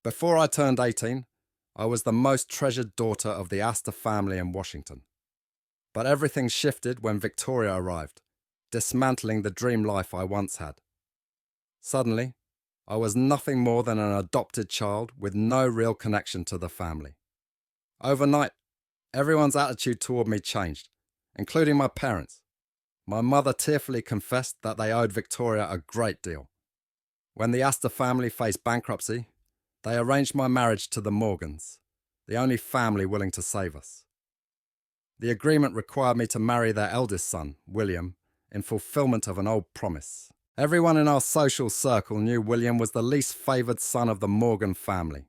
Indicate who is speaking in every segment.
Speaker 1: Before I turned 18, I was the most treasured daughter of the Astor family in Washington. But everything shifted when Victoria arrived, dismantling the dream life I once had. Suddenly, I was nothing more than an adopted child with no real connection to the family. Overnight, everyone's attitude toward me changed, including my parents. My mother tearfully confessed that they owed Victoria a great deal. When the Astor family faced bankruptcy, they arranged my marriage to the Morgans, the only family willing to save us. The agreement required me to marry their eldest son, William, in fulfillment of an old promise. Everyone in our social circle knew William was the least favoured son of the Morgan family.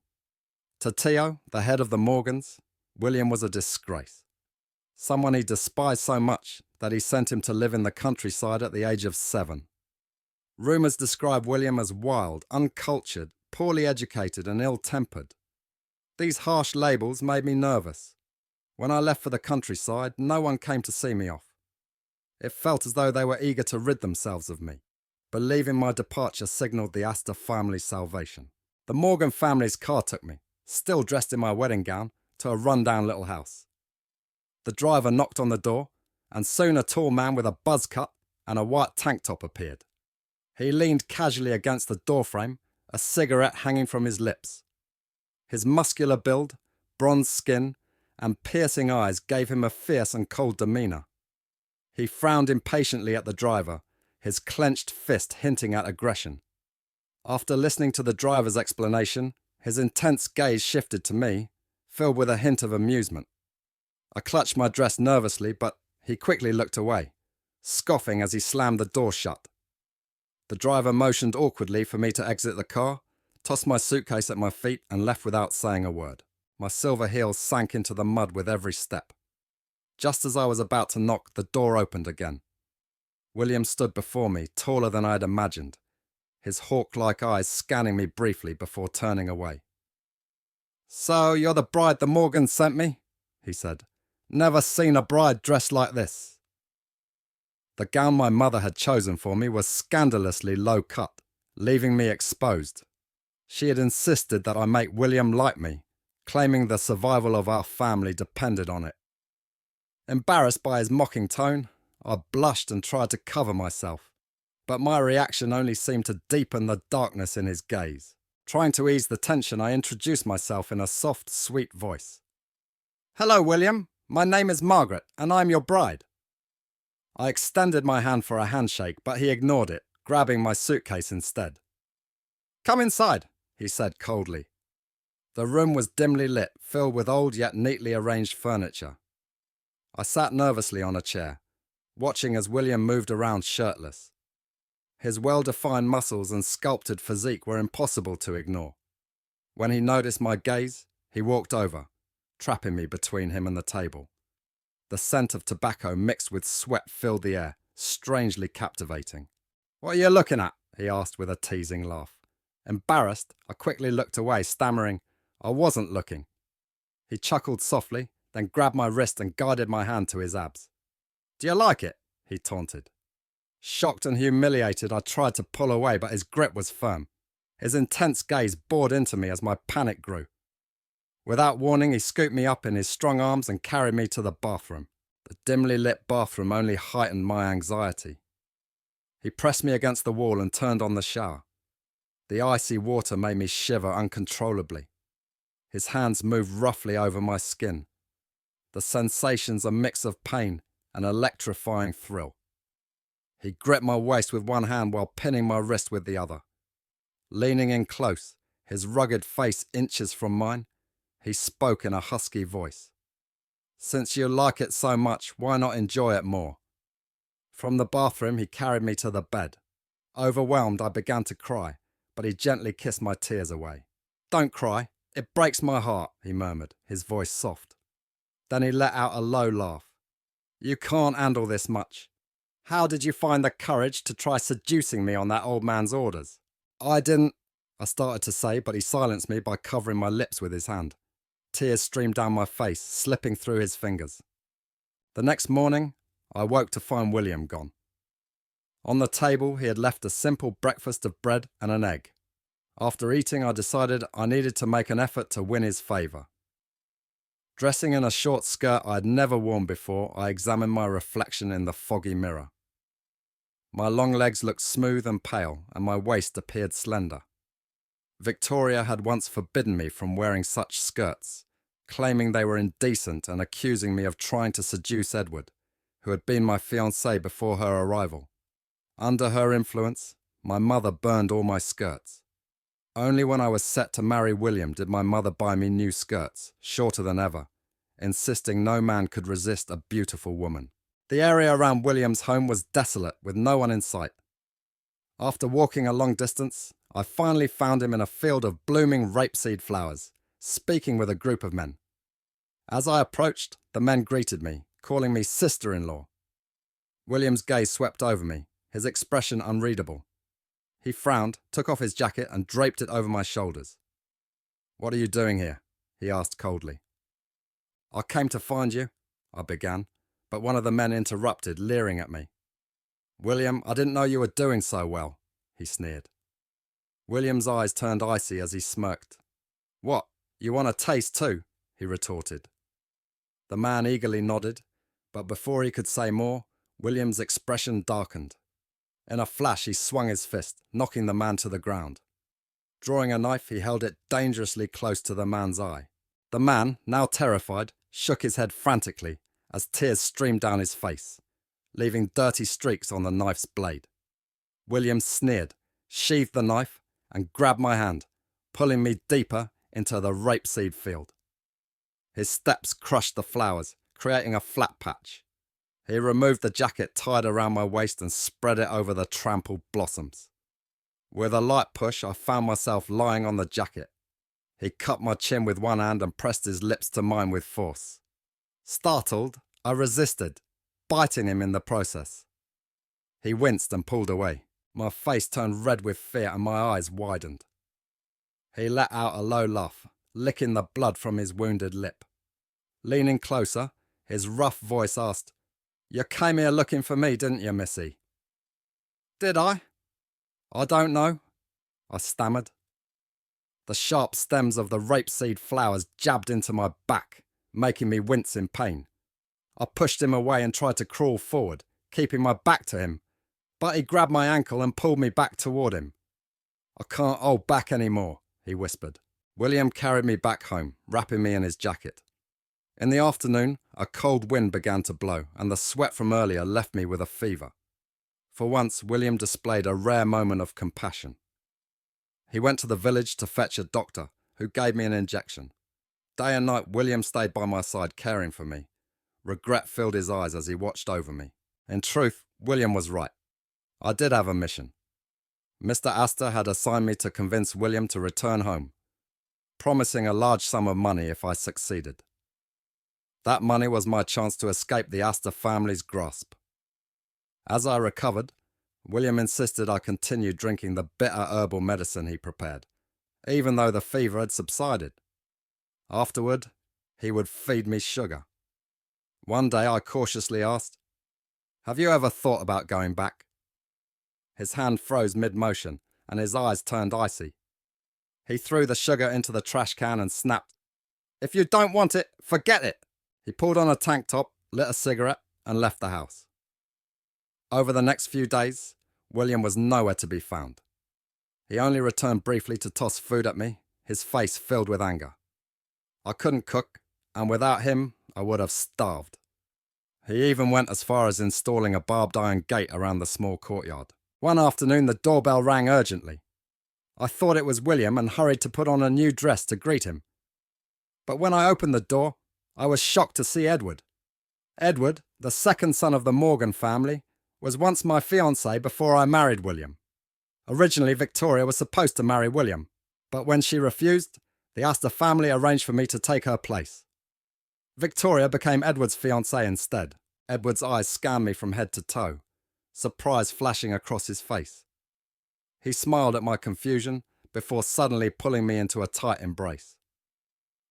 Speaker 1: To Theo, the head of the Morgans, William was a disgrace. Someone he despised so much that he sent him to live in the countryside at the age of 7. Rumours describe William as wild, uncultured, poorly educated and ill-tempered. These harsh labels made me nervous. When I left for the countryside, no one came to see me off. It felt as though they were eager to rid themselves of me. Believing my departure signalled the Astor family's salvation. The Morgan family's car took me, still dressed in my wedding gown, to a run-down little house. The driver knocked on the door, and soon a tall man with a buzz cut and a white tank top appeared. He leaned casually against the doorframe, a cigarette hanging from his lips. His muscular build, bronze skin, and piercing eyes gave him a fierce and cold demeanour. He frowned impatiently at the driver, his clenched fist hinting at aggression. After listening to the driver's explanation, his intense gaze shifted to me, filled with a hint of amusement. I clutched my dress nervously, but he quickly looked away, scoffing as he slammed the door shut. The driver motioned awkwardly for me to exit the car, tossed my suitcase at my feet and left without saying a word. My silver heels sank into the mud with every step. Just as I was about to knock, the door opened again. William stood before me, taller than I had imagined, his hawk-like eyes scanning me briefly before turning away. "So you're the bride the Morgans sent me?" he said. "Never seen a bride dressed like this." The gown my mother had chosen for me was scandalously low cut, leaving me exposed. She had insisted that I make William like me, claiming the survival of our family depended on it. Embarrassed by his mocking tone, I blushed and tried to cover myself, but my reaction only seemed to deepen the darkness in his gaze. Trying to ease the tension, I introduced myself in a soft, sweet voice. "Hello, William. My name is Margaret, and I'm your bride." I extended my hand for a handshake, but he ignored it, grabbing my suitcase instead. "Come inside," he said coldly. The room was dimly lit, filled with old yet neatly arranged furniture. I sat nervously on a chair, watching as William moved around shirtless. His well-defined muscles and sculpted physique were impossible to ignore. When he noticed my gaze, he walked over, trapping me between him and the table. The scent of tobacco mixed with sweat filled the air, strangely captivating. "What are you looking at?" he asked with a teasing laugh. Embarrassed, I quickly looked away, stammering, "I wasn't looking." He chuckled softly, then grabbed my wrist and guided my hand to his abs. "Do you like it?" he taunted. Shocked and humiliated, I tried to pull away, but his grip was firm. His intense gaze bored into me as my panic grew. Without warning, he scooped me up in his strong arms and carried me to the bathroom. The dimly lit bathroom only heightened my anxiety. He pressed me against the wall and turned on the shower. The icy water made me shiver uncontrollably. His hands moved roughly over my skin. The sensation's a mix of pain and electrifying thrill. He gripped my waist with one hand while pinning my wrist with the other. Leaning in close, his rugged face inches from mine, he spoke in a husky voice. "Since you like it so much, why not enjoy it more?" From the bathroom, he carried me to the bed. Overwhelmed, I began to cry, but he gently kissed my tears away. "Don't cry. It breaks my heart," he murmured, his voice soft. Then he let out a low laugh. "You can't handle this much. How did you find the courage to try seducing me on that old man's orders?" "I didn't," I started to say, but he silenced me by covering my lips with his hand. Tears streamed down my face, slipping through his fingers. The next morning, I woke to find William gone. On the table, he had left a simple breakfast of bread and an egg. After eating, I decided I needed to make an effort to win his favour. Dressing in a short skirt I had never worn before, I examined my reflection in the foggy mirror. My long legs looked smooth and pale, and my waist appeared slender. Victoria had once forbidden me from wearing such skirts, claiming they were indecent and accusing me of trying to seduce Edward, who had been my fiancé before her arrival. Under her influence, my mother burned all my skirts. Only when I was set to marry William did my mother buy me new skirts, shorter than ever, insisting no man could resist a beautiful woman. The area around William's home was desolate, with no one in sight. After walking a long distance, I finally found him in a field of blooming rapeseed flowers, speaking with a group of men. As I approached, the men greeted me, calling me sister-in-law. William's gaze swept over me, his expression unreadable. He frowned, took off his jacket and draped it over my shoulders. "What are you doing here?" he asked coldly. "I came to find you," I began, but one of the men interrupted, leering at me. "William, I didn't know you were doing so well," he sneered. William's eyes turned icy as he smirked. "What, you want a taste too?" he retorted. The man eagerly nodded, but before he could say more, William's expression darkened. In a flash he swung his fist, knocking the man to the ground. Drawing a knife, he held it dangerously close to the man's eye. The man, now terrified, shook his head frantically as tears streamed down his face, leaving dirty streaks on the knife's blade. William sneered, sheathed the knife, and grabbed my hand, pulling me deeper into the rapeseed field. His steps crushed the flowers, creating a flat patch. He removed the jacket tied around my waist and spread it over the trampled blossoms. With a light push, I found myself lying on the jacket. He cut my chin with one hand and pressed his lips to mine with force. Startled, I resisted, biting him in the process. He winced and pulled away. My face turned red with fear and my eyes widened. He let out a low laugh, licking the blood from his wounded lip. Leaning closer, his rough voice asked, "You came here looking for me, didn't you, Missy?" "Did I? I don't know," I stammered. The sharp stems of the rapeseed flowers jabbed into my back, making me wince in pain. I pushed him away and tried to crawl forward, keeping my back to him, but he grabbed my ankle and pulled me back toward him. "I can't hold back anymore," he whispered. William carried me back home, wrapping me in his jacket. In the afternoon, a cold wind began to blow, and the sweat from earlier left me with a fever. For once, William displayed a rare moment of compassion. He went to the village to fetch a doctor, who gave me an injection. Day and night, William stayed by my side, caring for me. Regret filled his eyes as he watched over me. In truth, William was right. I did have a mission. Mr. Astor had assigned me to convince William to return home, promising a large sum of money if I succeeded. That money was my chance to escape the Astor family's grasp. As I recovered, William insisted I continue drinking the bitter herbal medicine he prepared, even though the fever had subsided. Afterward, he would feed me sugar. One day I cautiously asked, "Have you ever thought about going back?" His hand froze mid-motion, and his eyes turned icy. He threw the sugar into the trash can and snapped, "If you don't want it, forget it." He pulled on a tank top, lit a cigarette, and left the house. Over the next few days, William was nowhere to be found. He only returned briefly to toss food at me, his face filled with anger. I couldn't cook, and without him, I would have starved. He even went as far as installing a barbed iron gate around the small courtyard. One afternoon, the doorbell rang urgently. I thought it was William and hurried to put on a new dress to greet him. But when I opened the door, I was shocked to see Edward. Edward, the second son of the Morgan family, was once my fiancé before I married William. Originally, Victoria was supposed to marry William, but when she refused, the Astor family arranged for me to take her place. Victoria became Edward's fiancée instead. Edward's eyes scanned me from head to toe, surprise flashing across his face. He smiled at my confusion before suddenly pulling me into a tight embrace.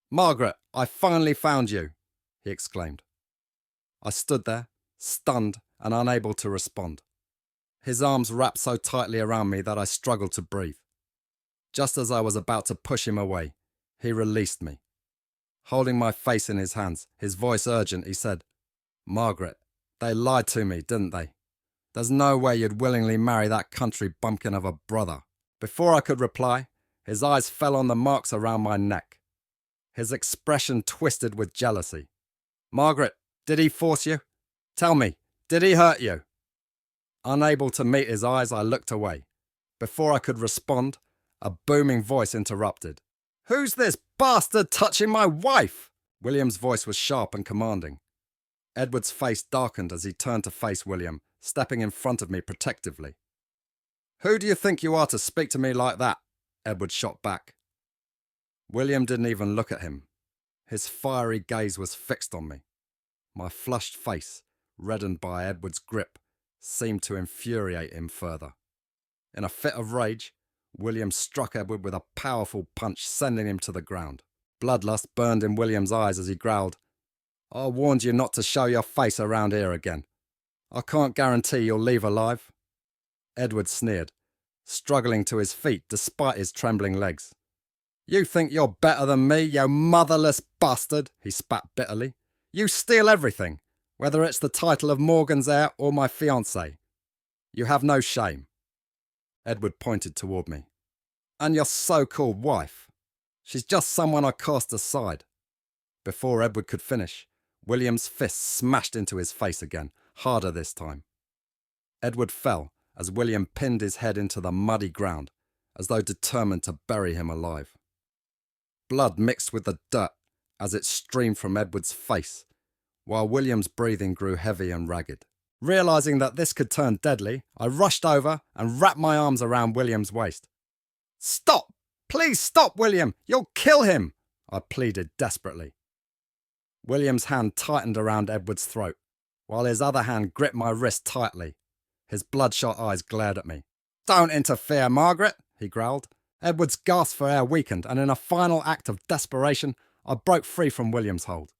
Speaker 1: "Margaret, I finally found you," he exclaimed. I stood there, stunned and unable to respond. His arms wrapped so tightly around me that I struggled to breathe. Just as I was about to push him away, he released me. Holding my face in his hands, his voice urgent, he said, "Margaret, they lied to me, didn't they? There's no way you'd willingly marry that country bumpkin of a brother." Before I could reply, his eyes fell on the marks around my neck. His expression twisted with jealousy. "Margaret, did he force you? Tell me, did he hurt you?" Unable to meet his eyes, I looked away. Before I could respond, a booming voice interrupted. "Who's this bastard touching my wife?" William's voice was sharp and commanding. Edward's face darkened as he turned to face William, stepping in front of me protectively. "Who do you think you are to speak to me like that?" Edward shot back. William didn't even look at him. His fiery gaze was fixed on me. My flushed face, reddened by Edward's grip, seemed to infuriate him further. In a fit of rage, William struck Edward with a powerful punch, sending him to the ground. Bloodlust burned in William's eyes as he growled, "I warned you not to show your face around here again. I can't guarantee you'll leave alive." Edward sneered, struggling to his feet despite his trembling legs. "You think you're better than me, you motherless bastard," he spat bitterly. "You steal everything, whether it's the title of Morgan's heir or my fiancée. You have no shame." Edward pointed toward me. "And your so-called wife? She's just someone I cast aside." Before Edward could finish, William's fist smashed into his face again, harder this time. Edward fell as William pinned his head into the muddy ground, as though determined to bury him alive. Blood mixed with the dirt as it streamed from Edward's face, while William's breathing grew heavy and ragged. Realizing that this could turn deadly, I rushed over and wrapped my arms around William's waist. "Stop! Please stop, William! You'll kill him!" I pleaded desperately. William's hand tightened around Edward's throat, while his other hand gripped my wrist tightly. His bloodshot eyes glared at me. "Don't interfere, Margaret," he growled. Edward's gasp for air weakened, and in a final act of desperation, I broke free from William's hold.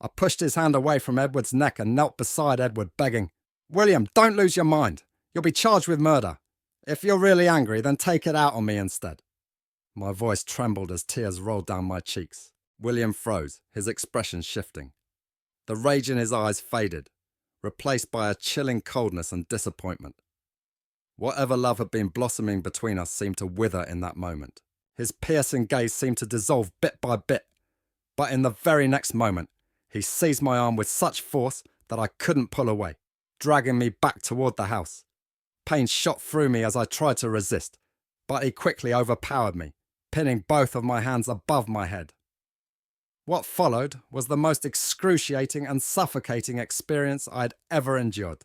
Speaker 1: I pushed his hand away from Edward's neck and knelt beside Edward, begging, "William, don't lose your mind. You'll be charged with murder. If you're really angry, then take it out on me instead." My voice trembled as tears rolled down my cheeks. William froze, his expression shifting. The rage in his eyes faded, replaced by a chilling coldness and disappointment. Whatever love had been blossoming between us seemed to wither in that moment. His piercing gaze seemed to dissolve bit by bit, but in the very next moment, he seized my arm with such force that I couldn't pull away, dragging me back toward the house. Pain shot through me as I tried to resist, but he quickly overpowered me, pinning both of my hands above my head. What followed was the most excruciating and suffocating experience I had ever endured.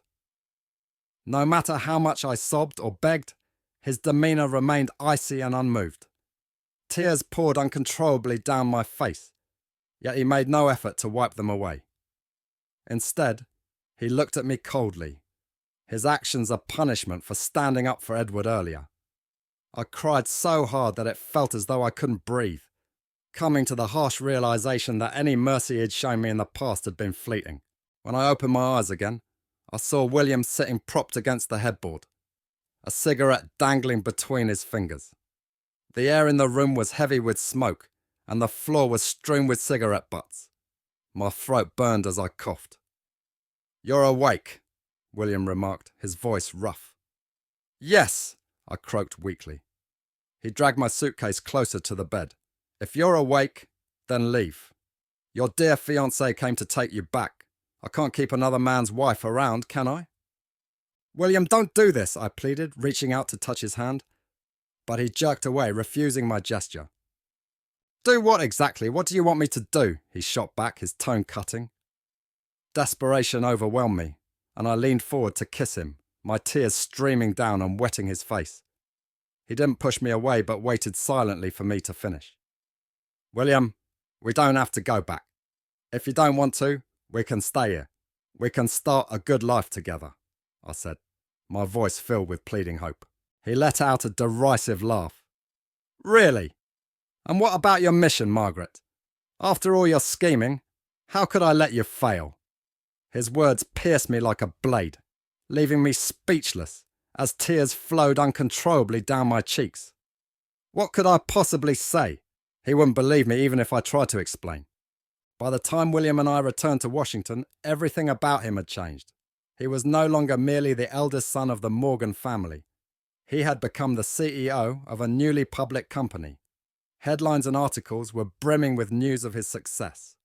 Speaker 1: No matter how much I sobbed or begged, his demeanour remained icy and unmoved. Tears poured uncontrollably down my face, yet he made no effort to wipe them away. Instead, he looked at me coldly, his actions a punishment for standing up for Edward earlier. I cried so hard that it felt as though I couldn't breathe, coming to the harsh realization that any mercy he'd shown me in the past had been fleeting. When I opened my eyes again, I saw William sitting propped against the headboard, a cigarette dangling between his fingers. The air in the room was heavy with smoke, and the floor was strewn with cigarette butts. My throat burned as I coughed. "You're awake," William remarked, his voice rough. "Yes," I croaked weakly. He dragged my suitcase closer to the bed. "If you're awake, then leave. Your dear fiancée came to take you back. I can't keep another man's wife around, can I?" "William, don't do this," I pleaded, reaching out to touch his hand. But he jerked away, refusing my gesture. "Do what exactly? What do you want me to do?" he shot back, his tone cutting. Desperation overwhelmed me, and I leaned forward to kiss him, my tears streaming down and wetting his face. He didn't push me away, but waited silently for me to finish. "William, we don't have to go back. If you don't want to, we can stay here. We can start a good life together," I said, my voice filled with pleading hope. He let out a derisive laugh. "Really? And what about your mission, Margaret? After all your scheming, how could I let you fail?" His words pierced me like a blade, leaving me speechless as tears flowed uncontrollably down my cheeks. What could I possibly say? He wouldn't believe me even if I tried to explain. By the time William and I returned to Washington, everything about him had changed. He was no longer merely the eldest son of the Morgan family. He had become the CEO of a newly public company. Headlines and articles were brimming with news of his success.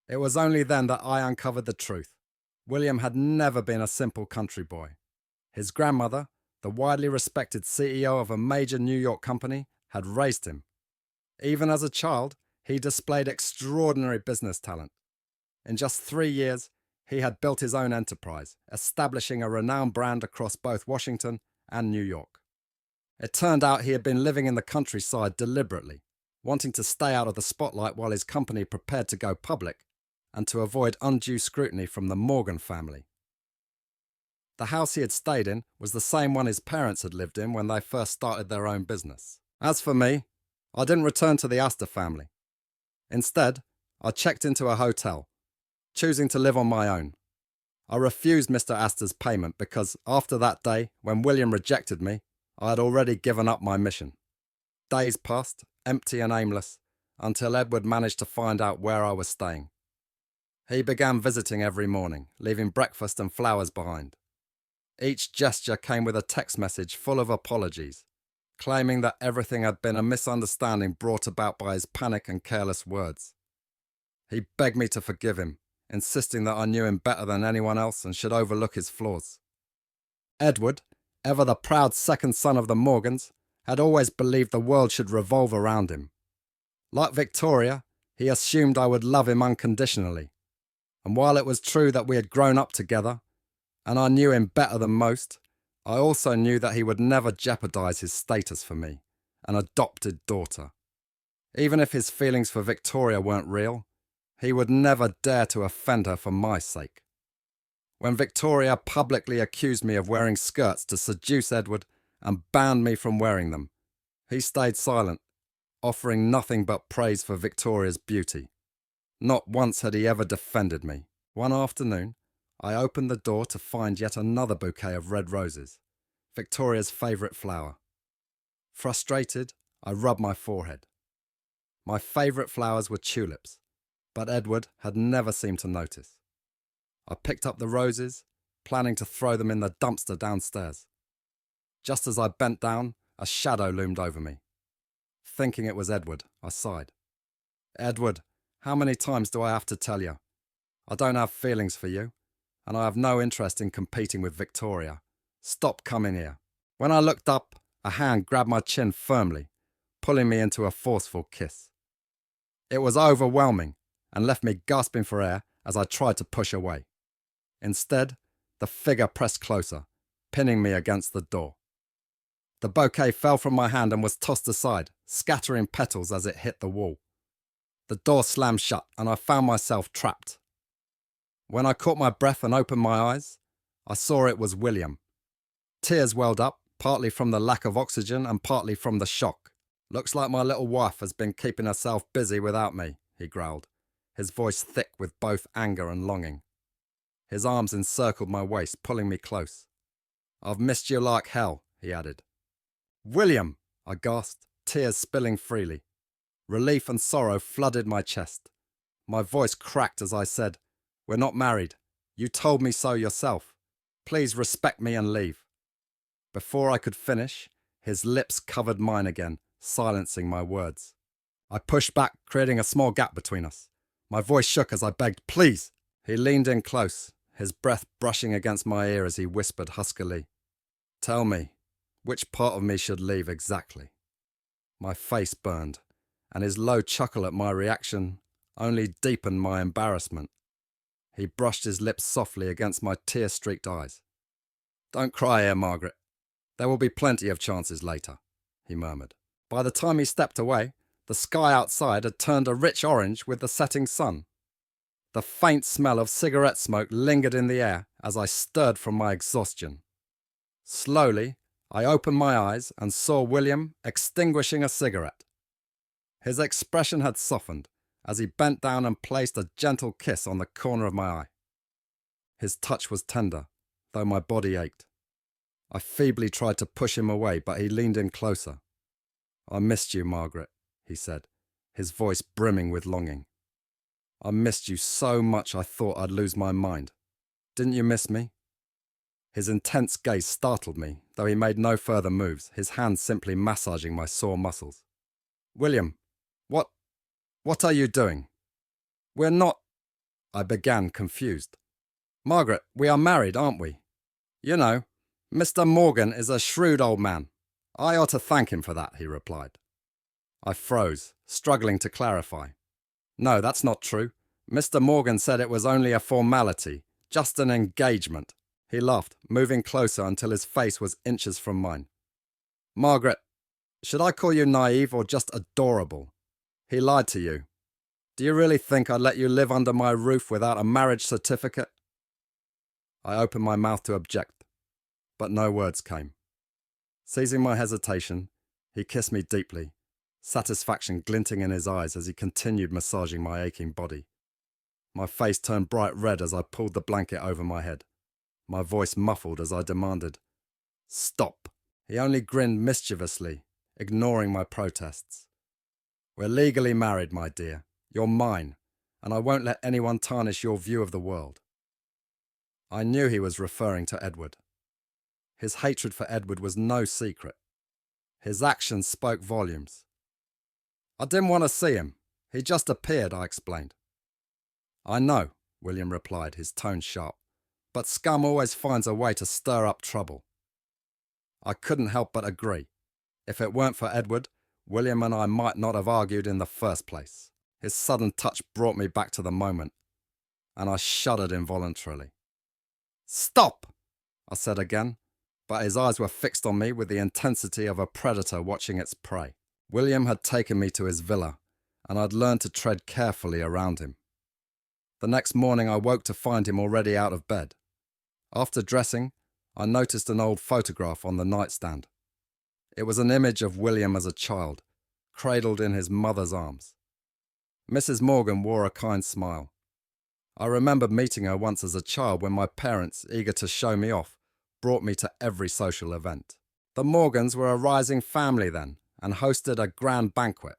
Speaker 1: It was only then that I uncovered the truth. William had never been a simple country boy. His grandmother, the widely respected CEO of a major New York company, had raised him. Even as a child, he displayed extraordinary business talent. In just 3 years, he had built his own enterprise, establishing a renowned brand across both Washington and New York. It turned out he had been living in the countryside deliberately, wanting to stay out of the spotlight while his company prepared to go public and to avoid undue scrutiny from the Morgan family. The house he had stayed in was the same one his parents had lived in when they first started their own business. As for me, I didn't return to the Astor family. Instead, I checked into a hotel, choosing to live on my own. I refused Mr. Astor's payment because after that day, when William rejected me, I had already given up my mission. Days passed, empty and aimless, until Edward managed to find out where I was staying. He began visiting every morning, leaving breakfast and flowers behind. Each gesture came with a text message full of apologies, claiming that everything had been a misunderstanding brought about by his panic and careless words. He begged me to forgive him, insisting that I knew him better than anyone else and should overlook his flaws. Edward, ever the proud second son of the Morgans, had always believed the world should revolve around him. Like Victoria, he assumed I would love him unconditionally. And while it was true that we had grown up together, and I knew him better than most, I also knew that he would never jeopardize his status for me, an adopted daughter. Even if his feelings for Victoria weren't real, he would never dare to offend her for my sake. When Victoria publicly accused me of wearing skirts to seduce Edward and banned me from wearing them, he stayed silent, offering nothing but praise for Victoria's beauty. Not once had he ever defended me. One afternoon, I opened the door to find yet another bouquet of red roses, Victoria's favourite flower. Frustrated, I rubbed my forehead. My favourite flowers were tulips, but Edward had never seemed to notice. I picked up the roses, planning to throw them in the dumpster downstairs. Just as I bent down, a shadow loomed over me. Thinking it was Edward, I sighed. Edward, how many times do I have to tell you? I don't have feelings for you, and I have no interest in competing with Victoria. Stop coming here. When I looked up, a hand grabbed my chin firmly, pulling me into a forceful kiss. It was overwhelming and left me gasping for air as I tried to push away. Instead, the figure pressed closer, pinning me against the door. The bouquet fell from my hand and was tossed aside, scattering petals as it hit the wall. The door slammed shut and I found myself trapped. When I caught my breath and opened my eyes, I saw it was William. Tears welled up, partly from the lack of oxygen and partly from the shock. "Looks like my little wife has been keeping herself busy without me," he growled, his voice thick with both anger and longing. His arms encircled my waist, pulling me close. "I've missed you like hell," he added. "William!" I gasped, tears spilling freely. Relief and sorrow flooded my chest. My voice cracked as I said, "We're not married. You told me so yourself. Please respect me and leave." Before I could finish, his lips covered mine again, silencing my words. I pushed back, creating a small gap between us. My voice shook as I begged, "Please!" He leaned in close, his breath brushing against my ear as he whispered huskily, "Tell me, which part of me should leave exactly?" My face burned, and his low chuckle at my reaction only deepened my embarrassment. He brushed his lips softly against my tear-streaked eyes. "Don't cry here, Margaret. There will be plenty of chances later," he murmured. By the time he stepped away, the sky outside had turned a rich orange with the setting sun. The faint smell of cigarette smoke lingered in the air as I stirred from my exhaustion. Slowly, I opened my eyes and saw William extinguishing a cigarette. His expression had softened as he bent down and placed a gentle kiss on the corner of my eye. His touch was tender, though my body ached. I feebly tried to push him away, but he leaned in closer. I missed you, Margaret, he said, his voice brimming with longing. I missed you so much I thought I'd lose my mind. Didn't you miss me? His intense gaze startled me, though he made no further moves, his hands simply massaging my sore muscles. William, what are you doing? We're not... I began, confused. Margaret, we are married, aren't we? You know, Mr. Morgan is a shrewd old man. I ought to thank him for that, he replied. I froze, struggling to clarify. No, that's not true. Mr. Morgan said it was only a formality, just an engagement. He laughed, moving closer until his face was inches from mine. Margaret, should I call you naive or just adorable? He lied to you. Do you really think I'd let you live under my roof without a marriage certificate? I opened my mouth to object, but no words came. Seizing my hesitation, he kissed me deeply, satisfaction glinting in his eyes as he continued massaging my aching body. My face turned bright red as I pulled the blanket over my head, my voice muffled as I demanded, Stop! He only grinned mischievously, ignoring my protests. We're legally married, my dear. You're mine, and I won't let anyone tarnish your view of the world. I knew he was referring to Edward. His hatred for Edward was no secret. His actions spoke volumes. I didn't want to see him. He just appeared, I explained. I know, William replied, his tone sharp, but scum always finds a way to stir up trouble. I couldn't help but agree. If it weren't for Edward, William and I might not have argued in the first place. His sudden touch brought me back to the moment, and I shuddered involuntarily. Stop! I said again, but his eyes were fixed on me with the intensity of a predator watching its prey. William had taken me to his villa, and I'd learned to tread carefully around him. The next morning I woke to find him already out of bed. After dressing, I noticed an old photograph on the nightstand. It was an image of William as a child, cradled in his mother's arms. Mrs. Morgan wore a kind smile. I remembered meeting her once as a child when my parents, eager to show me off, brought me to every social event. The Morgans were a rising family then and hosted a grand banquet.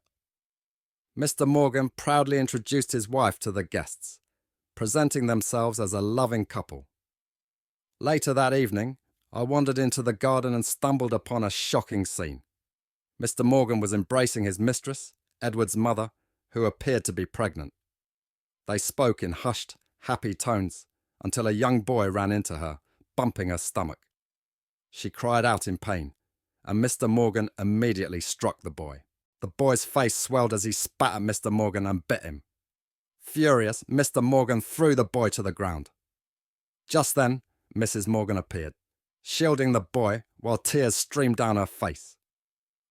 Speaker 1: Mr. Morgan proudly introduced his wife to the guests, presenting themselves as a loving couple. Later that evening, I wandered into the garden and stumbled upon a shocking scene. Mr. Morgan was embracing his mistress, Edward's mother, who appeared to be pregnant. They spoke in hushed, happy tones until a young boy ran into her, bumping her stomach. She cried out in pain, and Mr. Morgan immediately struck the boy. The boy's face swelled as he spat at Mr. Morgan and bit him. Furious, Mr. Morgan threw the boy to the ground. Just then, Mrs. Morgan appeared, shielding the boy while tears streamed down her face.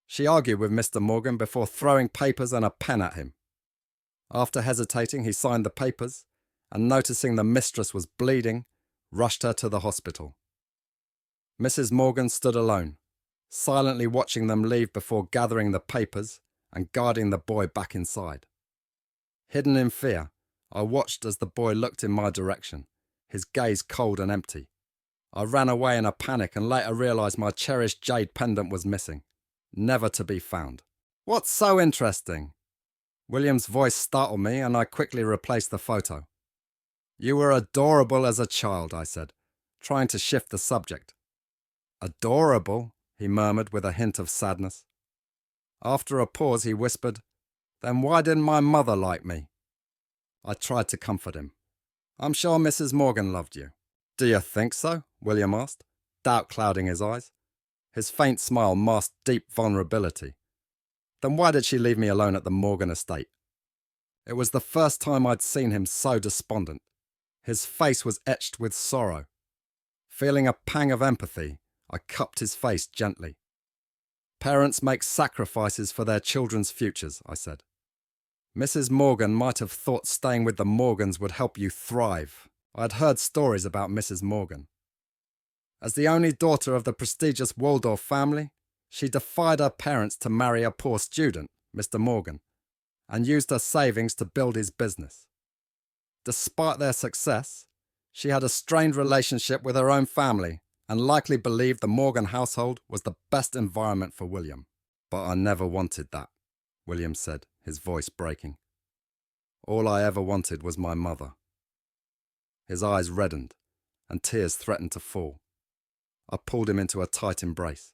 Speaker 1: She argued with Mr. Morgan before throwing papers and a pen at him. After hesitating, he signed the papers and, noticing the mistress was bleeding, rushed her to the hospital. Mrs. Morgan stood alone, silently watching them leave before gathering the papers and guarding the boy back inside. Hidden in fear, I watched as the boy looked in my direction, his gaze cold and empty. I ran away in a panic and later realised my cherished jade pendant was missing, never to be found. What's so interesting? William's voice startled me and I quickly replaced the photo. You were adorable as a child, I said, trying to shift the subject. Adorable? He murmured with a hint of sadness. After a pause, he whispered, Then why didn't my mother like me? I tried to comfort him. I'm sure Mrs. Morgan loved you. Do you think so? William asked, doubt clouding his eyes. His faint smile masked deep vulnerability. Then why did she leave me alone at the Morgan estate? It was the first time I'd seen him so despondent. His face was etched with sorrow. Feeling a pang of empathy, I cupped his face gently. Parents make sacrifices for their children's futures, I said. Mrs. Morgan might have thought staying with the Morgans would help you thrive. I had heard stories about Mrs. Morgan. As the only daughter of the prestigious Waldorf family, she defied her parents to marry a poor student, Mr. Morgan, and used her savings to build his business. Despite their success, she had a strained relationship with her own family and likely believed the Morgan household was the best environment for William. But I never wanted that, William said, his voice breaking. All I ever wanted was my mother. His eyes reddened, and tears threatened to fall. I pulled him into a tight embrace,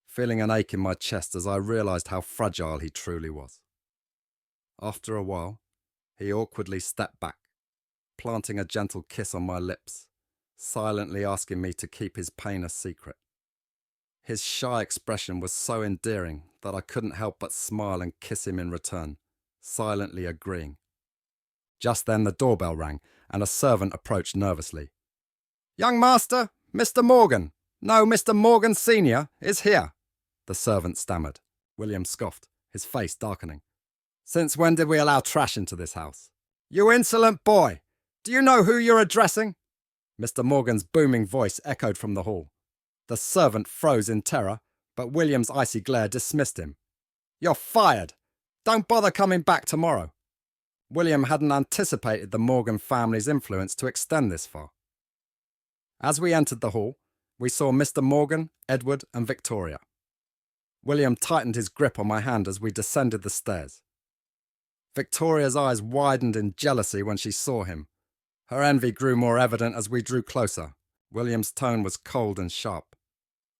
Speaker 1: feeling an ache in my chest as I realized how fragile he truly was. After a while, he awkwardly stepped back, planting a gentle kiss on my lips, silently asking me to keep his pain a secret. His shy expression was so endearing that I couldn't help but smile and kiss him in return, silently agreeing. Just then the doorbell rang, and a servant approached nervously. "Young master, Mr. Morgan. No, Mr. Morgan Sr. is here," the servant stammered. William scoffed, his face darkening. "Since when did we allow trash into this house? You insolent boy! Do you know who you're addressing?" Mr. Morgan's booming voice echoed from the hall. The servant froze in terror, but William's icy glare dismissed him. "You're fired! Don't bother coming back tomorrow." William hadn't anticipated the Morgan family's influence to extend this far. As we entered the hall, we saw Mr. Morgan, Edward, and Victoria. William tightened his grip on my hand as we descended the stairs. Victoria's eyes widened in jealousy when she saw him. Her envy grew more evident as we drew closer. William's tone was cold and sharp.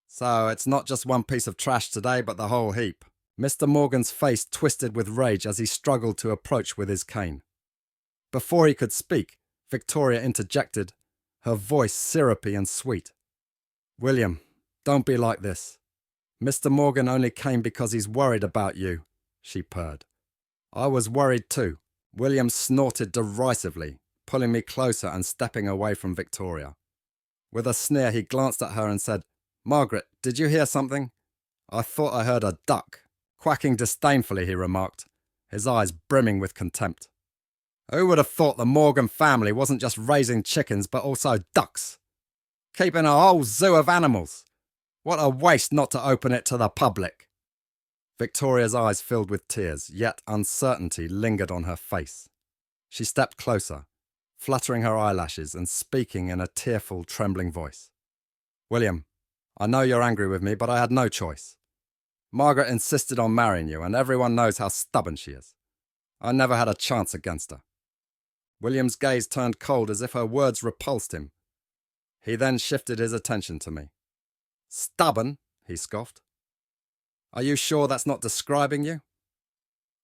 Speaker 1: "So it's not just one piece of trash today, but the whole heap." Mr. Morgan's face twisted with rage as he struggled to approach with his cane. Before he could speak, Victoria interjected, her voice syrupy and sweet. "William, don't be like this. Mr. Morgan only came because he's worried about you," she purred. I was worried too. William snorted derisively, pulling me closer and stepping away from Victoria. With a sneer, he glanced at her and said, "Margaret, did you hear something?" "I thought I heard a duck." Quacking disdainfully, he remarked, his eyes brimming with contempt. "Who would have thought the Morgan family wasn't just raising chickens but also ducks? Keeping a whole zoo of animals. What a waste not to open it to the public." Victoria's eyes filled with tears, yet uncertainty lingered on her face. She stepped closer, fluttering her eyelashes and speaking in a tearful, trembling voice. "William, I know you're angry with me, but I had no choice. Margaret insisted on marrying you, and everyone knows how stubborn she is. I never had a chance against her." William's gaze turned cold as if her words repulsed him. He then shifted his attention to me. "Stubborn?" he scoffed. "Are you sure that's not describing you?"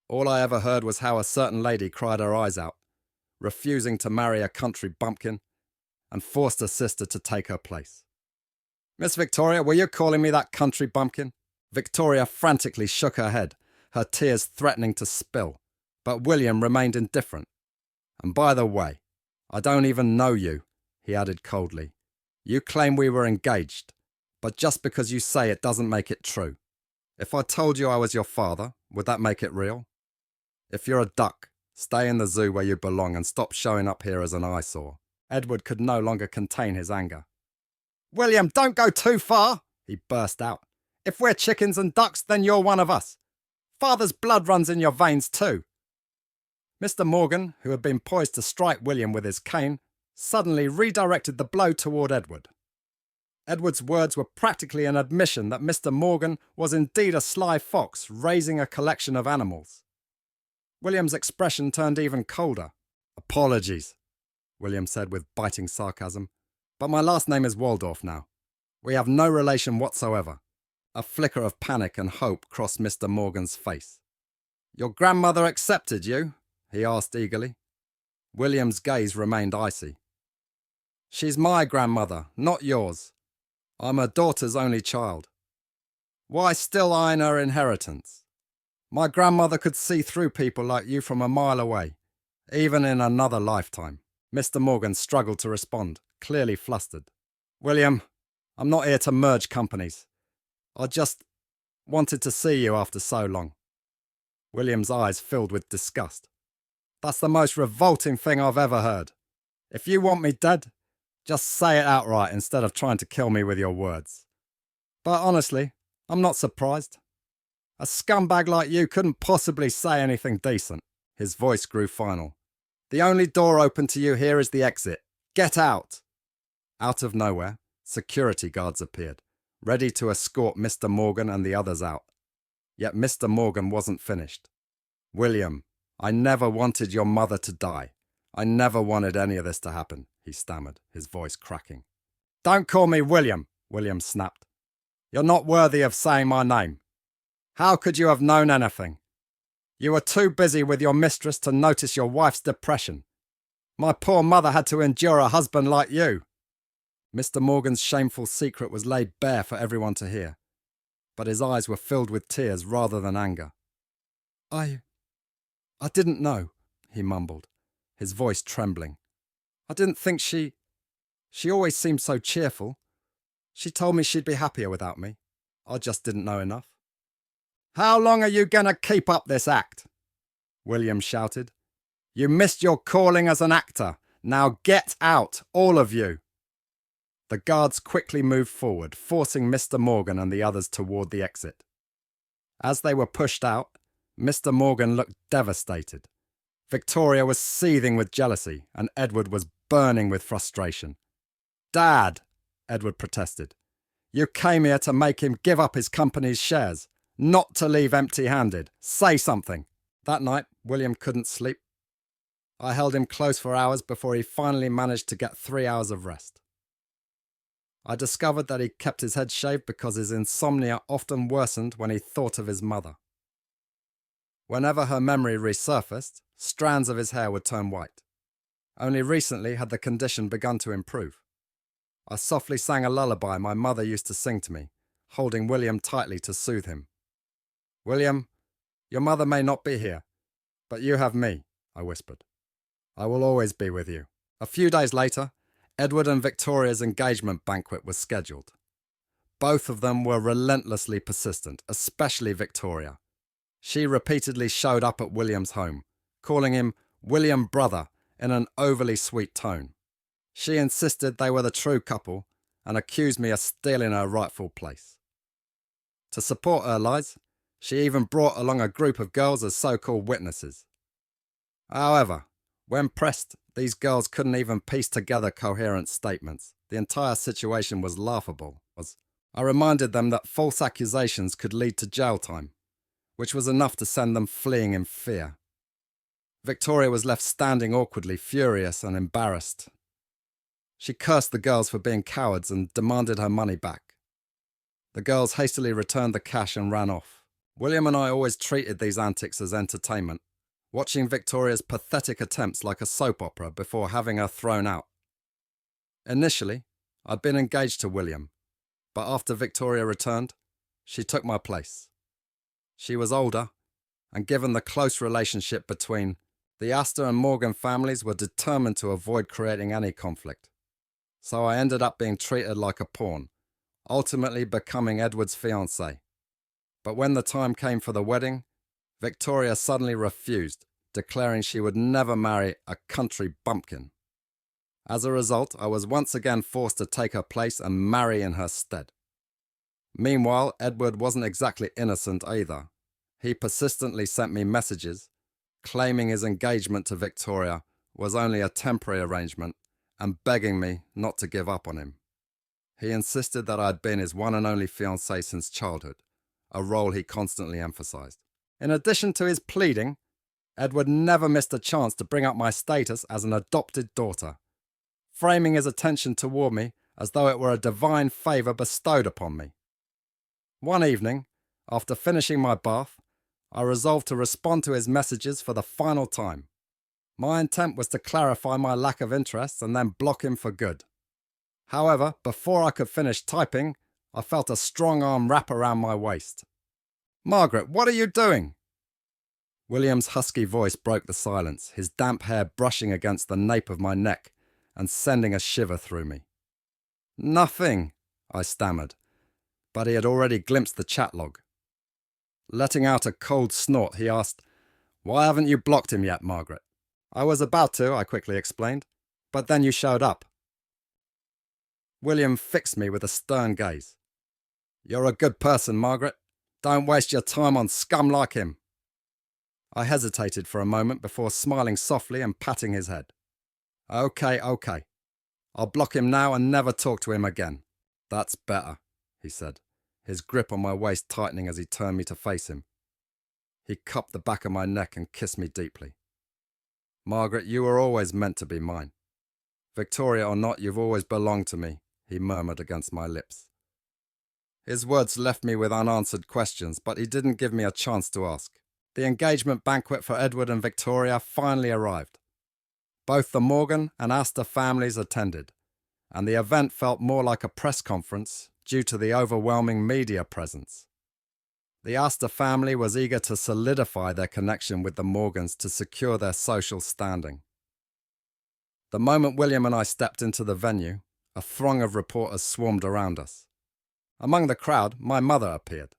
Speaker 1: All I ever heard was how a certain lady cried her eyes out, refusing to marry a country bumpkin, and forced her sister to take her place. "Miss Victoria, were you calling me that country bumpkin?" Victoria frantically shook her head, her tears threatening to spill, but William remained indifferent. "And by the way, I don't even know you," he added coldly. "You claim we were engaged, but just because you say it doesn't make it true. If I told you I was your father, would that make it real? If you're a duck, stay in the zoo where you belong and stop showing up here as an eyesore." Edward could no longer contain his anger. "William, don't go too far," he burst out. "If we're chickens and ducks, then you're one of us. Father's blood runs in your veins too." Mr. Morgan, who had been poised to strike William with his cane, suddenly redirected the blow toward Edward. Edward's words were practically an admission that Mr. Morgan was indeed a sly fox raising a collection of animals. William's expression turned even colder. "Apologies," William said with biting sarcasm, "but my last name is Waldorf now. We have no relation whatsoever." A flicker of panic and hope crossed Mr. Morgan's face. "Your grandmother accepted you?" he asked eagerly. William's gaze remained icy. "She's my grandmother, not yours. I'm her daughter's only child. Why still eyeing her inheritance? My grandmother could see through people like you from a mile away, even in another lifetime." Mr. Morgan struggled to respond, clearly flustered. "William, I'm not here to merge companies. I just wanted to see you after so long." William's eyes filled with disgust. "That's the most revolting thing I've ever heard. If you want me dead, just say it outright instead of trying to kill me with your words. But honestly, I'm not surprised. A scumbag like you couldn't possibly say anything decent." His voice grew final. "The only door open to you here is the exit. Get out!" Out of nowhere, security guards appeared, ready to escort Mr. Morgan and the others out. Yet Mr. Morgan wasn't finished. "William, I never wanted your mother to die. I never wanted any of this to happen," he stammered, his voice cracking. "Don't call me William," William snapped. "You're not worthy of saying my name. How could you have known anything? You were too busy with your mistress to notice your wife's depression. My poor mother had to endure a husband like you." Mr. Morgan's shameful secret was laid bare for everyone to hear, but his eyes were filled with tears rather than anger. I didn't know," he mumbled, his voice trembling. "I didn't think she always seemed so cheerful. She told me she'd be happier without me. I just didn't know enough." "How long are you going to keep up this act?" William shouted. "You missed your calling as an actor. Now get out, all of you." The guards quickly moved forward, forcing Mr. Morgan and the others toward the exit. As they were pushed out, Mr. Morgan looked devastated. Victoria was seething with jealousy, and Edward was burning with frustration. "Dad," Edward protested, "you came here to make him give up his company's shares, not to leave empty-handed. Say something." That night, William couldn't sleep. I held him close for hours before he finally managed to get 3 hours of rest. I discovered that he kept his head shaved because his insomnia often worsened when he thought of his mother. Whenever her memory resurfaced, strands of his hair would turn white. Only recently had the condition begun to improve. I softly sang a lullaby my mother used to sing to me, holding William tightly to soothe him. "William, your mother may not be here, but you have me," I whispered. "I will always be with you." A few days later, Edward and Victoria's engagement banquet was scheduled. Both of them were relentlessly persistent, especially Victoria. She repeatedly showed up at William's home, calling him William Brother in an overly sweet tone. She insisted they were the true couple and accused me of stealing her rightful place. To support her lies, she even brought along a group of girls as so-called witnesses. However, when pressed, these girls couldn't even piece together coherent statements. The entire situation was laughable. I reminded them that false accusations could lead to jail time, which was enough to send them fleeing in fear. Victoria was left standing awkwardly, furious and embarrassed. She cursed the girls for being cowards and demanded her money back. The girls hastily returned the cash and ran off. William and I always treated these antics as entertainment, watching Victoria's pathetic attempts like a soap opera before having her thrown out. Initially, I'd been engaged to William, but after Victoria returned, she took my place. She was older, and given the close relationship between the Astor and Morgan families, were determined to avoid creating any conflict. So I ended up being treated like a pawn, ultimately becoming Edward's fiancée. But when the time came for the wedding, Victoria suddenly refused, declaring she would never marry a country bumpkin. As a result, I was once again forced to take her place and marry in her stead. Meanwhile, Edward wasn't exactly innocent either. He persistently sent me messages, claiming his engagement to Victoria was only a temporary arrangement and begging me not to give up on him. He insisted that I had been his one and only fiancée since childhood, a role he constantly emphasized. In addition to his pleading, Edward never missed a chance to bring up my status as an adopted daughter, framing his attention toward me as though it were a divine favor bestowed upon me. One evening, after finishing my bath, I resolved to respond to his messages for the final time. My intent was to clarify my lack of interest and then block him for good. However, before I could finish typing, I felt a strong arm wrap around my waist. "Margaret, what are you doing?" William's husky voice broke the silence, his damp hair brushing against the nape of my neck and sending a shiver through me. "Nothing," I stammered, but he had already glimpsed the chat log. Letting out a cold snort, he asked, "Why haven't you blocked him yet, Margaret?" "I was about to," I quickly explained, "but then you showed up." William fixed me with a stern gaze. "You're a good person, Margaret. Don't waste your time on scum like him." I hesitated for a moment before smiling softly and patting his head. Okay. I'll block him now and never talk to him again." "That's better," he said, his grip on my waist tightening as he turned me to face him. He cupped the back of my neck and kissed me deeply. "Margaret, you were always meant to be mine. Victoria or not, you've always belonged to me," he murmured against my lips. His words left me with unanswered questions, but he didn't give me a chance to ask. The engagement banquet for Edward and Victoria finally arrived. Both the Morgan and Astor families attended, and the event felt more like a press conference due to the overwhelming media presence. The Astor family was eager to solidify their connection with the Morgans to secure their social standing. The moment William and I stepped into the venue, a throng of reporters swarmed around us. Among the crowd, my mother appeared.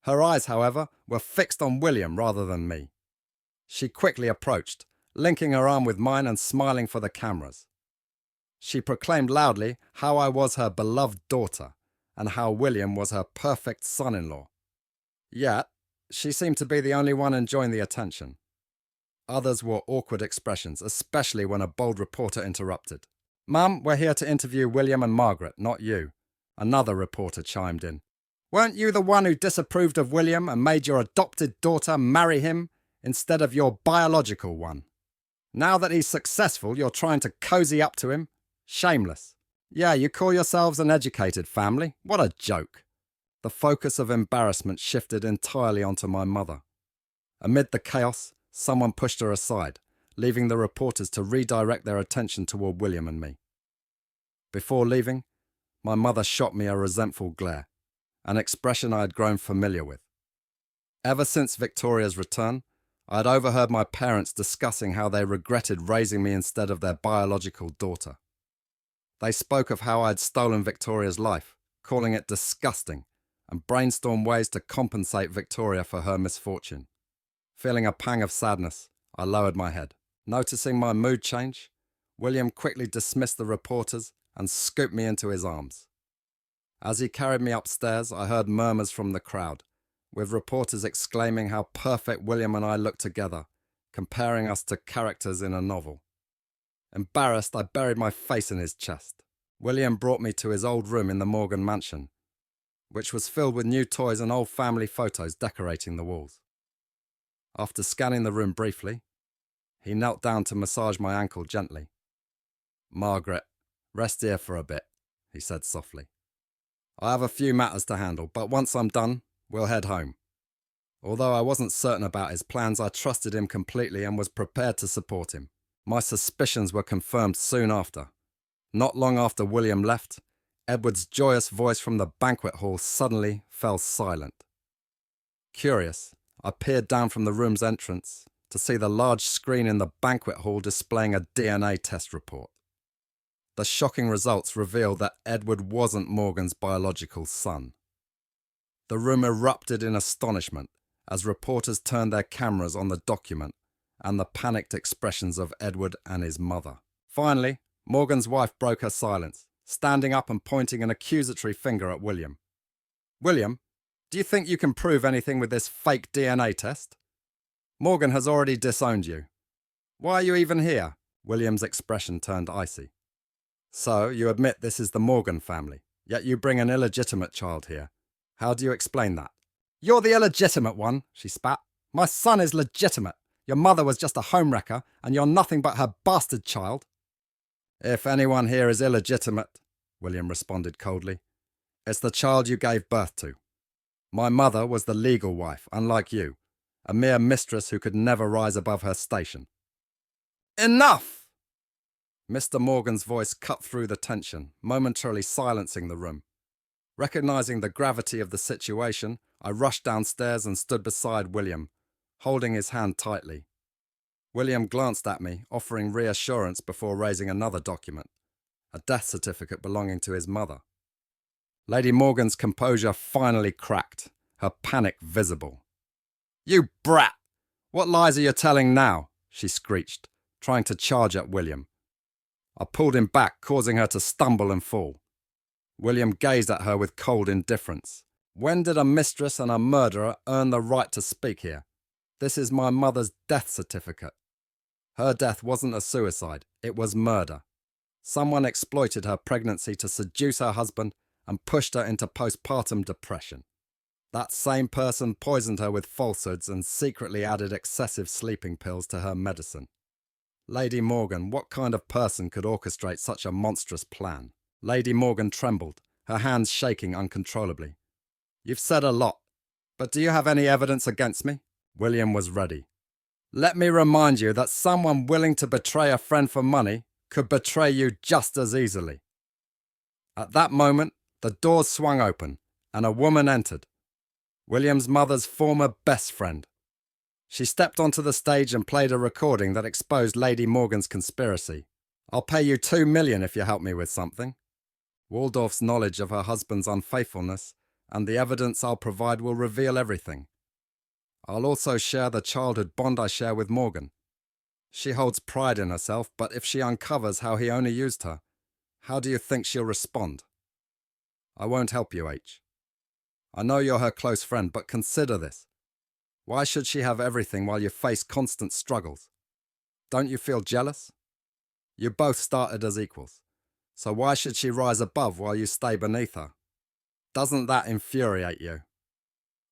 Speaker 1: Her eyes, however, were fixed on William rather than me. She quickly approached, linking her arm with mine and smiling for the cameras. She proclaimed loudly how I was her beloved daughter and how William was her perfect son-in-law. Yet, she seemed to be the only one enjoying the attention. Others wore awkward expressions, especially when a bold reporter interrupted. "Mum, we're here to interview William and Margaret, not you," another reporter chimed in. "Weren't you the one who disapproved of William and made your adopted daughter marry him instead of your biological one? Now that he's successful, you're trying to cozy up to him? Shameless. Yeah, you call yourselves an educated family? What a joke." The focus of embarrassment shifted entirely onto my mother. Amid the chaos, someone pushed her aside, leaving the reporters to redirect their attention toward William and me. Before leaving, my mother shot me a resentful glare, an expression I had grown familiar with. Ever since Victoria's return, I had overheard my parents discussing how they regretted raising me instead of their biological daughter. They spoke of how I had stolen Victoria's life, calling it disgusting, and brainstormed ways to compensate Victoria for her misfortune. Feeling a pang of sadness, I lowered my head. Noticing my mood change, William quickly dismissed the reporters and scooped me into his arms. As he carried me upstairs, I heard murmurs from the crowd, with reporters exclaiming how perfect William and I looked together, comparing us to characters in a novel. Embarrassed, I buried my face in his chest. William brought me to his old room in the Morgan mansion, which was filled with new toys and old family photos decorating the walls. After scanning the room briefly, he knelt down to massage my ankle gently. "Margaret, rest here for a bit," he said softly. "I have a few matters to handle, but once I'm done, we'll head home." Although I wasn't certain about his plans, I trusted him completely and was prepared to support him. My suspicions were confirmed soon after. Not long after William left, Edward's joyous voice from the banquet hall suddenly fell silent. Curious, I peered down from the room's entrance to see the large screen in the banquet hall displaying a DNA test report. The shocking results revealed that Edward wasn't Morgan's biological son. The room erupted in astonishment as reporters turned their cameras on the document and the panicked expressions of Edward and his mother. Finally, Morgan's wife broke her silence, standing up and pointing an accusatory finger at William. "William, do you think you can prove anything with this fake DNA test? Morgan has already disowned you. Why are you even here?" William's expression turned icy. "So, you admit this is the Morgan family, yet you bring an illegitimate child here. How do you explain that?" "You're the illegitimate one," she spat. "My son is legitimate. Your mother was just a homewrecker, and you're nothing but her bastard child." "If anyone here is illegitimate," William responded coldly, "it's the child you gave birth to. My mother was the legal wife, unlike you, a mere mistress who could never rise above her station." "Enough!" Mr. Morgan's voice cut through the tension, momentarily silencing the room. Recognizing the gravity of the situation, I rushed downstairs and stood beside William, holding his hand tightly. William glanced at me, offering reassurance before raising another document, a death certificate belonging to his mother. Lady Morgan's composure finally cracked, her panic visible. "You brat! What lies are you telling now?" she screeched, trying to charge at William. I pulled him back, causing her to stumble and fall. William gazed at her with cold indifference. "When did a mistress and a murderer earn the right to speak here? This is my mother's death certificate. Her death wasn't a suicide, it was murder. Someone exploited her pregnancy to seduce her husband and pushed her into postpartum depression. That same person poisoned her with falsehoods and secretly added excessive sleeping pills to her medicine. Lady Morgan, what kind of person could orchestrate such a monstrous plan? Lady Morgan trembled, her hands shaking uncontrollably. You've said a lot, but do you have any evidence against me? William was ready. Let me remind you that someone willing to betray a friend for money could betray you just as easily. At that moment, the doors swung open and a woman entered. William's mother's former best friend. She stepped onto the stage and played a recording that exposed Lady Morgan's conspiracy. I'll pay you $2 million if you help me with something. Waldorf's knowledge of her husband's unfaithfulness and the evidence I'll provide will reveal everything. I'll also share the childhood bond I share with Morgan. She holds pride in herself, but if she uncovers how he only used her, how do you think she'll respond? I won't help you, H. I know you're her close friend, but consider this. Why should she have everything while you face constant struggles? Don't you feel jealous? You both started as equals, so why should she rise above while you stay beneath her? Doesn't that infuriate you?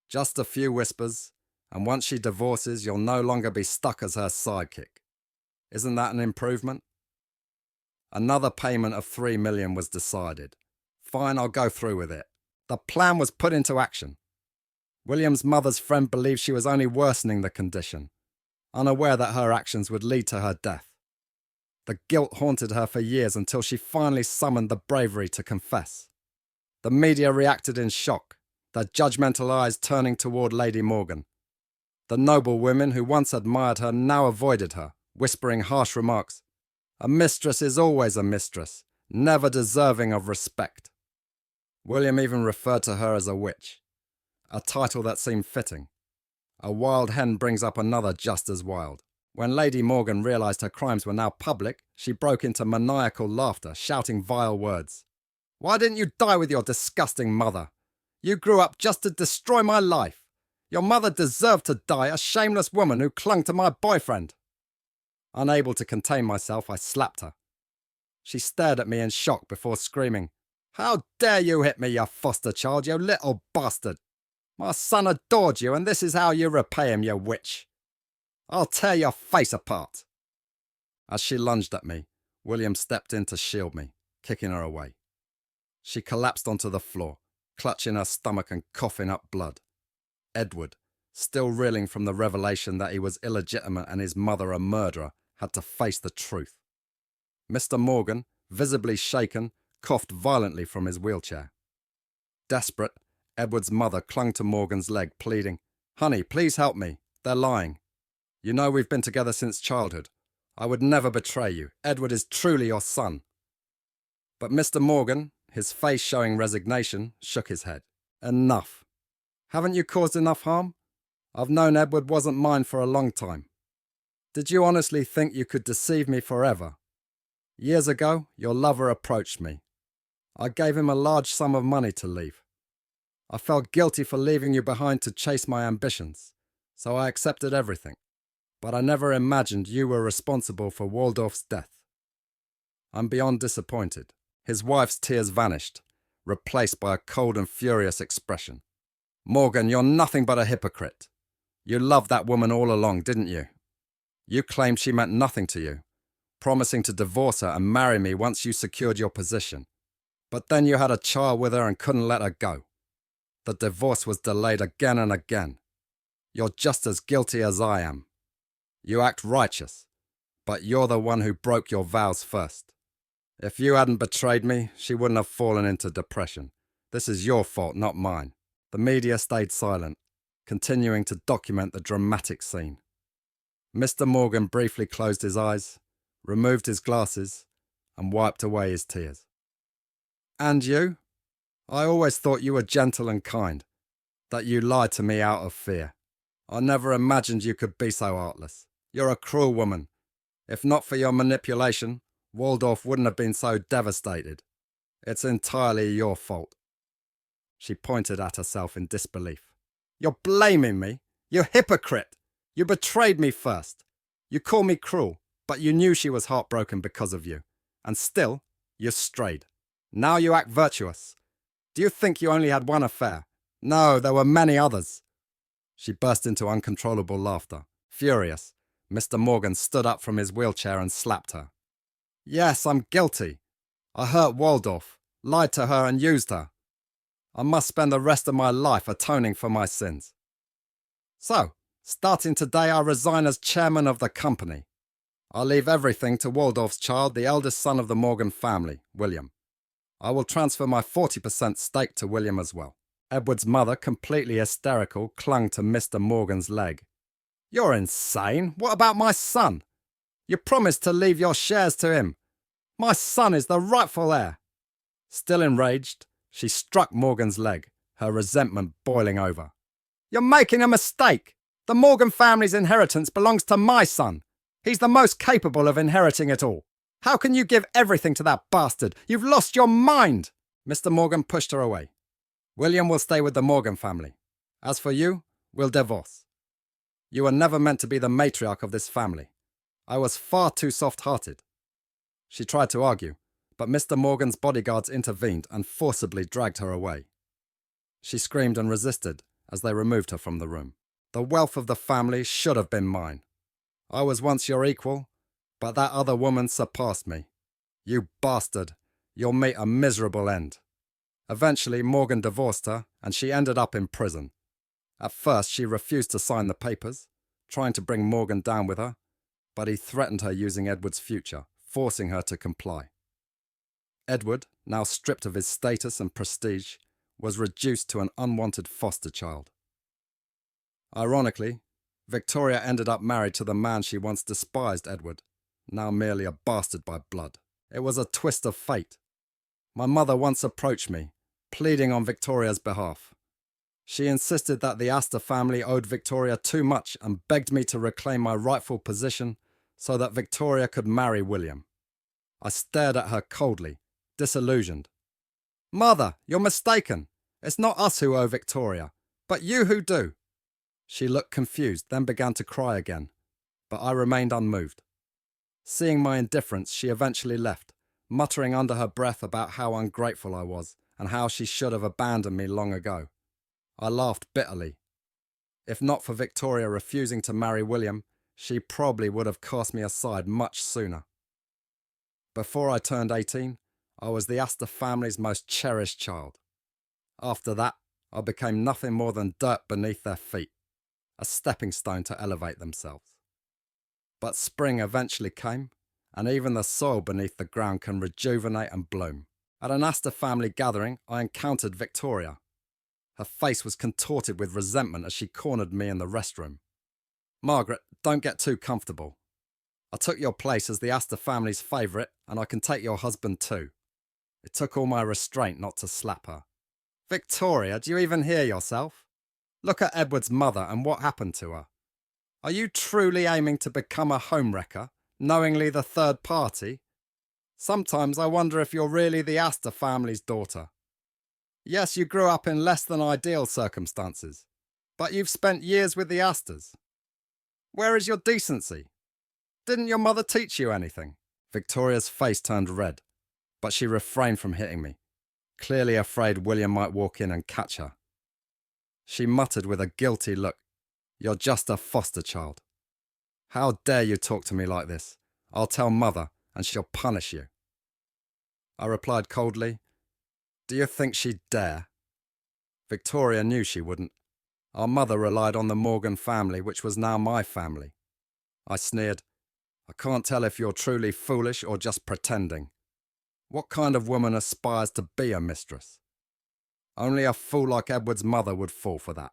Speaker 1: Just a few whispers, and once she divorces, you'll no longer be stuck as her sidekick. Isn't that an improvement? Another payment of $3 million was decided. Fine, I'll go through with it. The plan was put into action. William's mother's friend believed she was only worsening the condition, unaware that her actions would lead to her death. The guilt haunted her for years until she finally summoned the bravery to confess. The media reacted in shock, their judgmental eyes turning toward Lady Morgan. The noble women who once admired her now avoided her, whispering harsh remarks. A mistress is always a mistress, never deserving of respect. William even referred to her as a witch, a title that seemed fitting. A wild hen brings up another just as wild. When Lady Morgan realized her crimes were now public, she broke into maniacal laughter, shouting vile words. Why didn't you die with your disgusting mother? You grew up just to destroy my life. Your mother deserved to die, a shameless woman who clung to my boyfriend. Unable to contain myself, I slapped her. She stared at me in shock before screaming, How dare you hit me, you foster child, you little bastard! My son adored you, and this is how you repay him, you witch! I'll tear your face apart! As she lunged at me, William stepped in to shield me, kicking her away. She collapsed onto the floor, clutching her stomach and coughing up blood. Edward, still reeling from the revelation that he was illegitimate and his mother a murderer, had to face the truth. Mr. Morgan, visibly shaken, coughed violently from his wheelchair. Desperate, Edward's mother clung to Morgan's leg, pleading, Honey, please help me. They're lying. You know we've been together since childhood. I would never betray you. Edward is truly your son. But Mr. Morgan, his face showing resignation, shook his head. Enough. Haven't you caused enough harm? I've known Edward wasn't mine for a long time. Did you honestly think you could deceive me forever? Years ago, your lover approached me. I gave him a large sum of money to leave. I felt guilty for leaving you behind to chase my ambitions, so I accepted everything. But I never imagined you were responsible for Waldorf's death. I'm beyond disappointed. His wife's tears vanished, replaced by a cold and furious expression. Morgan, you're nothing but a hypocrite. You loved that woman all along, didn't you? You claimed she meant nothing to you, promising to divorce her and marry me once you secured your position. But then you had a child with her and couldn't let her go. The divorce was delayed again and again. You're just as guilty as I am. You act righteous, but you're the one who broke your vows first. If you hadn't betrayed me, she wouldn't have fallen into depression. This is your fault, not mine. The media stayed silent, continuing to document the dramatic scene. Mr. Morgan briefly closed his eyes, removed his glasses, and wiped away his tears. And you? I always thought you were gentle and kind, that you lied to me out of fear. I never imagined you could be so heartless. You're a cruel woman. If not for your manipulation, Waldorf wouldn't have been so devastated. It's entirely your fault. She pointed at herself in disbelief. You're blaming me? You hypocrite! You betrayed me first. You call me cruel, but you knew she was heartbroken because of you. And still, you strayed. Now you act virtuous. Do you think you only had one affair? No, there were many others. She burst into uncontrollable laughter. Furious, Mr. Morgan stood up from his wheelchair and slapped her. Yes, I'm guilty. I hurt Waldorf, lied to her and used her. I must spend the rest of my life atoning for my sins. So, starting today, I resign as chairman of the company. I'll leave everything to Waldorf's child, the eldest son of the Morgan family, William. I will transfer my 40% stake to William as well. Edward's mother, completely hysterical, clung to Mr. Morgan's leg. You're insane. What about my son? You promised to leave your shares to him. My son is the rightful heir. Still enraged, she struck Morgan's leg, her resentment boiling over. You're making a mistake. The Morgan family's inheritance belongs to my son. He's the most capable of inheriting it all. How can you give everything to that bastard? You've lost your mind. Mr. Morgan pushed her away. William will stay with the Morgan family. As for you, we'll divorce. You were never meant to be the matriarch of this family. I was far too soft-hearted. She tried to argue, but Mr. Morgan's bodyguards intervened and forcibly dragged her away. She screamed and resisted as they removed her from the room. The wealth of the family should have been mine. I was once your equal, but that other woman surpassed me. You bastard, you'll meet a miserable end. Eventually, Morgan divorced her, and she ended up in prison. At first, she refused to sign the papers, trying to bring Morgan down with her, but he threatened her using Edward's future, forcing her to comply. Edward, now stripped of his status and prestige, was reduced to an unwanted foster child. Ironically, Victoria ended up married to the man she once despised, Edward, now merely a bastard by blood. It was a twist of fate. My mother once approached me, pleading on Victoria's behalf. She insisted that the Astor family owed Victoria too much and begged me to reclaim my rightful position so that Victoria could marry William. I stared at her coldly, disillusioned. Mother, you're mistaken. It's not us who owe Victoria, but you who do. She looked confused, then began to cry again, but I remained unmoved. Seeing my indifference, she eventually left, muttering under her breath about how ungrateful I was and how she should have abandoned me long ago. I laughed bitterly. If not for Victoria refusing to marry William, she probably would have cast me aside much sooner. Before I turned 18, I was the Astor family's most cherished child. After that, I became nothing more than dirt beneath their feet, a stepping stone to elevate themselves. But spring eventually came, and even the soil beneath the ground can rejuvenate and bloom. At an Astor family gathering, I encountered Victoria. Her face was contorted with resentment as she cornered me in the restroom. Margaret, don't get too comfortable. I took your place as the Astor family's favourite, and I can take your husband too. It took all my restraint not to slap her. Victoria, do you even hear yourself? Look at Edward's mother and what happened to her. Are you truly aiming to become a homewrecker, knowingly the third party? Sometimes I wonder if you're really the Astor family's daughter. Yes, you grew up in less than ideal circumstances, but you've spent years with the Astors. Where is your decency? Didn't your mother teach you anything? Victoria's face turned red, but she refrained from hitting me, clearly afraid William might walk in and catch her. She muttered with a guilty look, You're just a foster child. How dare you talk to me like this? I'll tell Mother, and she'll punish you. I replied coldly, Do you think she'd dare? Victoria knew she wouldn't. Our mother relied on the Morgan family, which was now my family. I sneered, I can't tell if you're truly foolish or just pretending. What kind of woman aspires to be a mistress? Only a fool like Edward's mother would fall for that.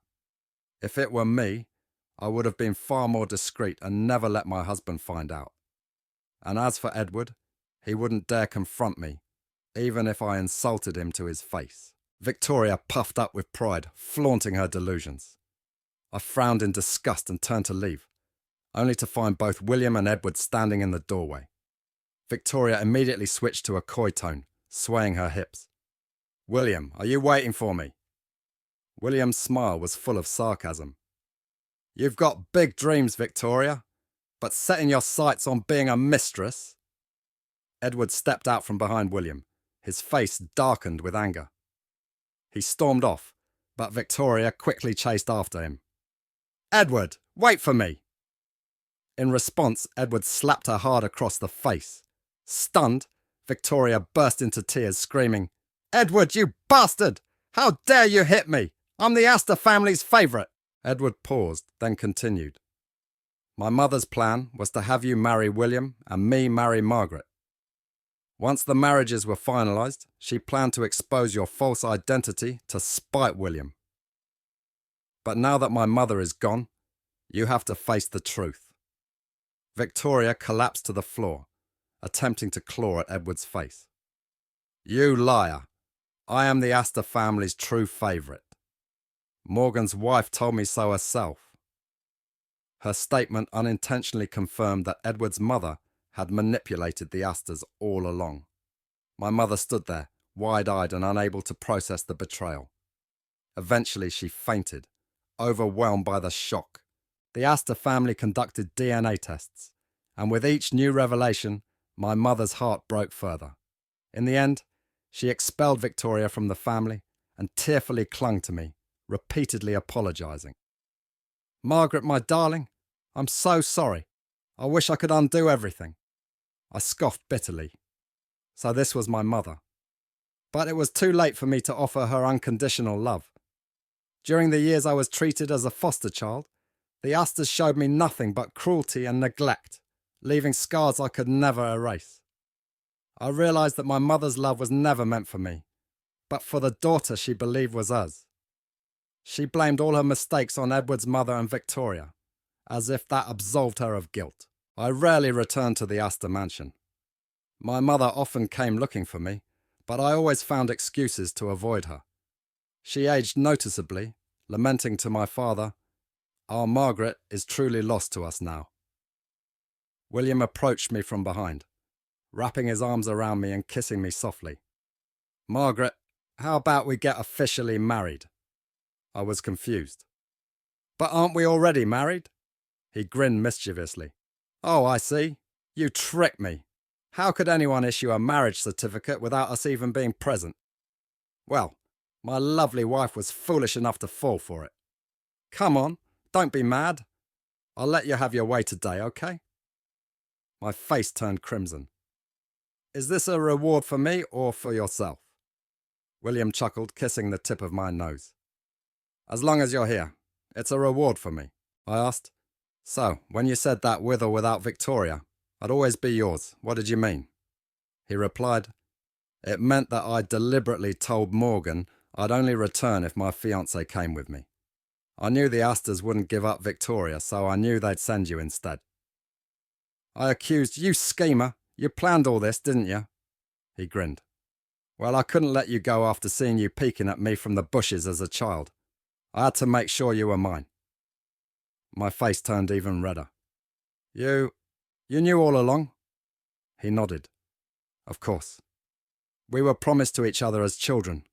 Speaker 1: If it were me, I would have been far more discreet and never let my husband find out. And as for Edward, he wouldn't dare confront me, even if I insulted him to his face. Victoria puffed up with pride, flaunting her delusions. I frowned in disgust and turned to leave, only to find both William and Edward standing in the doorway. Victoria immediately switched to a coy tone, swaying her hips. William, are you waiting for me? William's smile was full of sarcasm. You've got big dreams, Victoria, but setting your sights on being a mistress? Edward stepped out from behind William, his face darkened with anger. He stormed off, but Victoria quickly chased after him. "Edward, wait for me!" In response, Edward slapped her hard across the face. Stunned, Victoria burst into tears, screaming, "Edward, you bastard! How dare you hit me? I'm the Astor family's favourite!" Edward paused, then continued. "My mother's plan was to have you marry William and me marry Margaret. Once the marriages were finalised, she planned to expose your false identity to spite William. But now that my mother is gone, you have to face the truth." Victoria collapsed to the floor, attempting to claw at Edward's face. "You liar! I am the Astor family's true favourite. Morgan's wife told me so herself." Her statement unintentionally confirmed that Edward's mother had manipulated the Astors all along. My mother stood there, wide-eyed and unable to process the betrayal. Eventually she fainted, overwhelmed by the shock. The Astor family conducted DNA tests, and with each new revelation, my mother's heart broke further. In the end, she expelled Victoria from the family and tearfully clung to me, repeatedly apologising. "Margaret, my darling, I'm so sorry. I wish I could undo everything." I scoffed bitterly. So this was my mother. But it was too late for me to offer her unconditional love. During the years I was treated as a foster child, the Astors showed me nothing but cruelty and neglect, leaving scars I could never erase. I realised that my mother's love was never meant for me, but for the daughter she believed was us. She blamed all her mistakes on Edward's mother and Victoria, as if that absolved her of guilt. I rarely returned to the Astor mansion. My mother often came looking for me, but I always found excuses to avoid her. She aged noticeably, lamenting to my father, "Our Margaret is truly lost to us now." William approached me from behind, wrapping his arms around me and kissing me softly. "Margaret, how about we get officially married?" I was confused. "But aren't we already married?" He grinned mischievously. "Oh, I see. You tricked me. How could anyone issue a marriage certificate without us even being present?" Well, my lovely wife was foolish enough to fall for it. "Come on, don't be mad. I'll let you have your way today, okay?" My face turned crimson. "Is this a reward for me or for yourself?" William chuckled, kissing the tip of my nose. "As long as you're here, it's a reward for me." I asked, "So, when you said that with or without Victoria, I'd always be yours, what did you mean?" He replied, "It meant that I deliberately told Morgan I'd only return if my fiancée came with me. I knew the Astors wouldn't give up Victoria, so I knew they'd send you instead." I accused, "You schemer, you planned all this, didn't you?" He grinned. "Well, I couldn't let you go after seeing you peeking at me from the bushes as a child. I had to make sure you were mine." My face turned even redder. You knew all along?" He nodded. "Of course. We were promised to each other as children.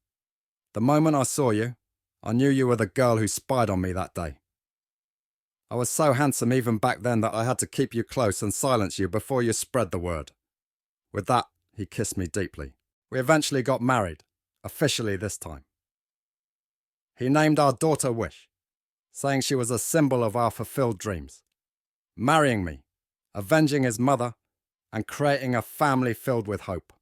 Speaker 1: The moment I saw you, I knew you were the girl who spied on me that day. I was so handsome even back then that I had to keep you close and silence you before you spread the word." With that, he kissed me deeply. We eventually got married, officially this time. He named our daughter Wish, saying she was a symbol of our fulfilled dreams. Marrying me, avenging his mother, and creating a family filled with hope.